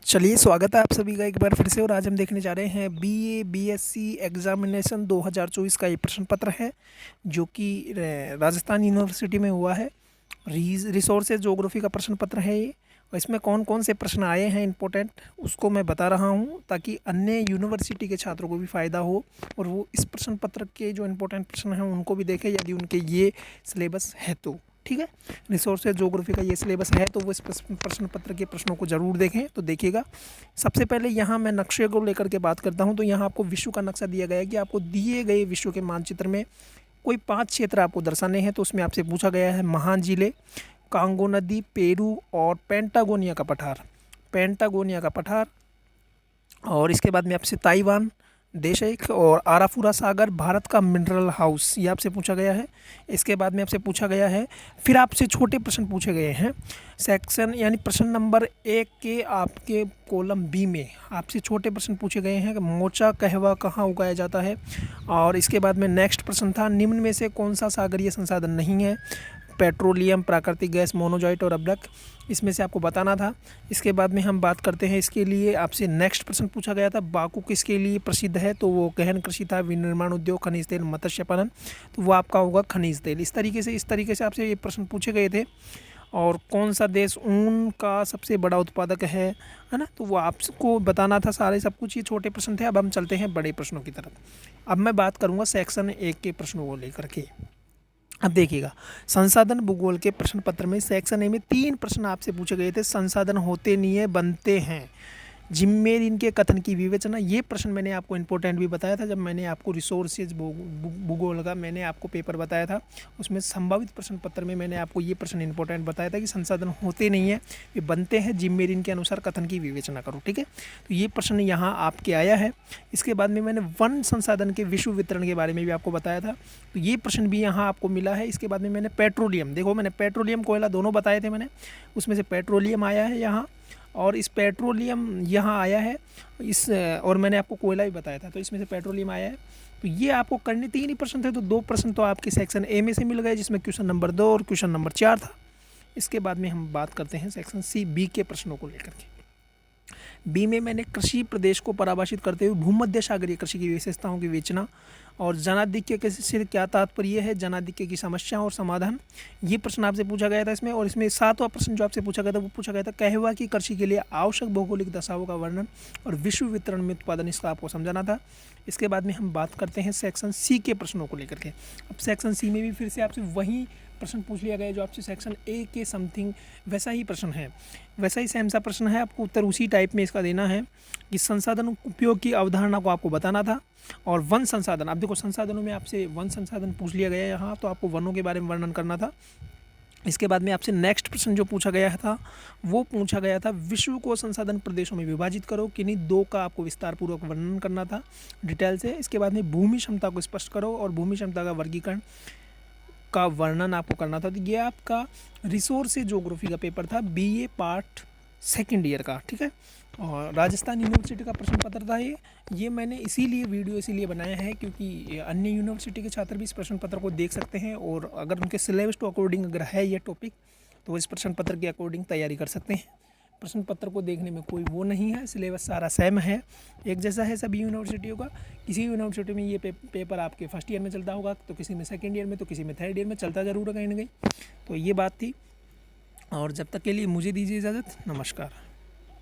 चलिए, स्वागत है आप सभी का एक बार फिर से। और आज हम देखने जा रहे हैं बीए बीएससी एग्जामिनेशन 2024 का ये प्रश्न पत्र है, जो कि राजस्थान यूनिवर्सिटी में हुआ है। रिसोर्सेज ज्योग्राफी का प्रश्न पत्र है ये। और इसमें कौन कौन से प्रश्न आए हैं इम्पोर्टेंट, उसको मैं बता रहा हूँ, ताकि अन्य यूनिवर्सिटी के छात्रों को भी फ़ायदा हो और वो इस प्रश्न पत्र के जो इम्पोर्टेंट प्रश्न हैं उनको भी देखें, यदि उनके ये सिलेबस है तो। ठीक है, रिसोर्सेज ज्योग्राफी का ये सिलेबस है तो वो इस प्रश्न पत्र के प्रश्नों को ज़रूर देखें। तो देखिएगा, सबसे पहले यहाँ मैं नक्शे को लेकर के बात करता हूँ। तो यहाँ आपको विश्व का नक्शा दिया गया है कि आपको दिए गए विश्व के मानचित्र में कोई 5 क्षेत्र आपको दर्शाने हैं। तो उसमें आपसे पूछा गया है महान जिले, कांगो नदी, पेरू और पेंटागोनिया का पठार। पेंटागोनिया का पठार। और इसके बाद में आपसे ताइवान देश है एक, और आराफुरा सागर, भारत का मिनरल हाउस, ये आपसे पूछा गया है। इसके बाद में आपसे पूछा गया है, फिर आपसे छोटे प्रश्न पूछे गए हैं। सेक्शन यानी प्रश्न नंबर 1 के आपके कॉलम बी में आपसे छोटे प्रश्न पूछे गए हैं। मोचा कहवा कहाँ उगाया जाता है। और इसके बाद में नेक्स्ट प्रश्न था, निम्न में से कौन सा सागरीय संसाधन नहीं है। पेट्रोलियम, प्राकृतिक गैस, मोनोजॉइट और अब्रक, इसमें से आपको बताना था। इसके बाद में हम बात करते हैं, इसके लिए आपसे नेक्स्ट प्रश्न पूछा गया था, बाकू किसके लिए प्रसिद्ध है। तो वो गहन कृषि था, विनिर्माण उद्योग, खनिज तेल, मत्स्य पालन। तो वो आपका होगा खनिज तेल। इस तरीके से आपसे ये प्रश्न पूछे गए थे। और कौन सा देश ऊन का सबसे बड़ा उत्पादक है ना, तो वो आपको बताना था। सारे सब कुछ ये छोटे प्रश्न थे। अब हम चलते हैं बड़े प्रश्नों की तरफ। अब मैं बात करूँगा सेक्शन 1 के प्रश्नों को लेकर के। अब देखिएगा, संसाधन भूगोल के प्रश्न पत्र में सेक्शन ए में 3 प्रश्न आपसे पूछे गए थे। संसाधन होते नहीं है, बनते हैं। जिम्मेदारी इनके कथन की विवेचना, ये प्रश्न मैंने आपको इम्पोर्टेंट भी बताया था जब मैंने आपको रिसोर्सेज भूगोल का मैंने आपको पेपर बताया था। उसमें संभावित प्रश्न पत्र में मैंने आपको ये प्रश्न इम्पोर्टेंट बताया था कि संसाधन होते नहीं है, ये बनते हैं। जिम्मेदारी इनके अनुसार कथन की विवेचना करो। ठीक है, तो ये प्रश्न यहाँ आपके आया है। इसके बाद में मैंने वन संसाधन के विश्व वितरण के बारे में भी आपको बताया था, तो ये प्रश्न भी यहाँ आपको मिला है। इसके बाद में मैंने पेट्रोलियम, देखो मैंने पेट्रोलियम कोयला दोनों बताए थे मैंने, उसमें से पेट्रोलियम आया है यहाँ, और इस पेट्रोलियम यहाँ आया है इस, और मैंने आपको कोयला भी बताया था, तो इसमें से पेट्रोलियम आया है। तो ये आपको करने 3 ही प्रश्न थे, तो 2 प्रश्न तो आपके सेक्शन ए में से मिल गए, जिसमें क्वेश्चन नंबर 2 और क्वेश्चन नंबर 4 था। इसके बाद में हम बात करते हैं सेक्शन सी बी के प्रश्नों को लेकर के। बी में मैंने कृषि प्रदेश को परिभाषित करते हुए भूमध्य सागरीय कृषि की विशेषताओं की विवेचना और जनाधिक्य से क्या तात्पर्य है, जनाधिक्य की समस्या और समाधान, ये प्रश्न आपसे पूछा गया था इसमें। और इसमें 7वां प्रश्न जो आपसे पूछा गया था वो पूछा गया था, कहवा की कृषि के लिए आवश्यक भौगोलिक दशाओं का वर्णन और विश्व वितरण में उत्पादन, इसका आपको समझाना था। इसके बाद में हम बात करते हैं सेक्शन सी के प्रश्नों को लेकर के। अब सेक्शन सी में भी फिर से आपसे वही प्रश्न पूछ लिया गया जो आपसे सेक्शन ए के समथिंग वैसा ही प्रश्न है, वैसा ही सेम सा प्रश्न है। आपको उत्तर उसी टाइप में इसका देना है कि संसाधन उपयोग की अवधारणा को आपको बताना था। और वन संसाधन, अब देखो संसाधनों में आपसे वन संसाधन पूछ लिया गया यहाँ, तो आपको वनों के बारे में वर्णन करना था। इसके बाद में आपसे नेक्स्ट प्रश्न जो पूछा गया था वो पूछा गया था, विश्व को संसाधन प्रदेशों में विभाजित करो, किन्हीं 2 का आपको विस्तार पूर्वक वर्णन करना था डिटेल से। इसके बाद में भूमि क्षमता को स्पष्ट करो और भूमि क्षमता का वर्गीकरण का वर्णन आपको करना था। तो ये आपका रिसोर्सेज ज्योग्राफी का पेपर था, बीए पार्ट सेकेंड ईयर का। ठीक है, और राजस्थान यूनिवर्सिटी का प्रश्न पत्र था ये मैंने इसीलिए बनाया है क्योंकि अन्य यूनिवर्सिटी के छात्र भी इस प्रश्न पत्र को देख सकते हैं, और अगर उनके सिलेबस टू अकॉर्डिंग अगर है ये टॉपिक तो इस प्रश्न पत्र के अकॉर्डिंग तैयारी कर सकते हैं। प्रश्न पत्र को देखने में कोई वो नहीं है, सिलेबस सारा सेम है, एक जैसा है सभी यूनिवर्सिटियों का। किसी यूनिवर्सिटी में ये पेपर आपके फर्स्ट ईयर में चलता होगा, तो किसी में सेकेंड ईयर में, तो किसी में थर्ड ईयर में चलता ज़रूर है कहीं ना कहीं। तो ये बात थी, और जब तक के लिए मुझे दीजिए इजाज़त। नमस्कार।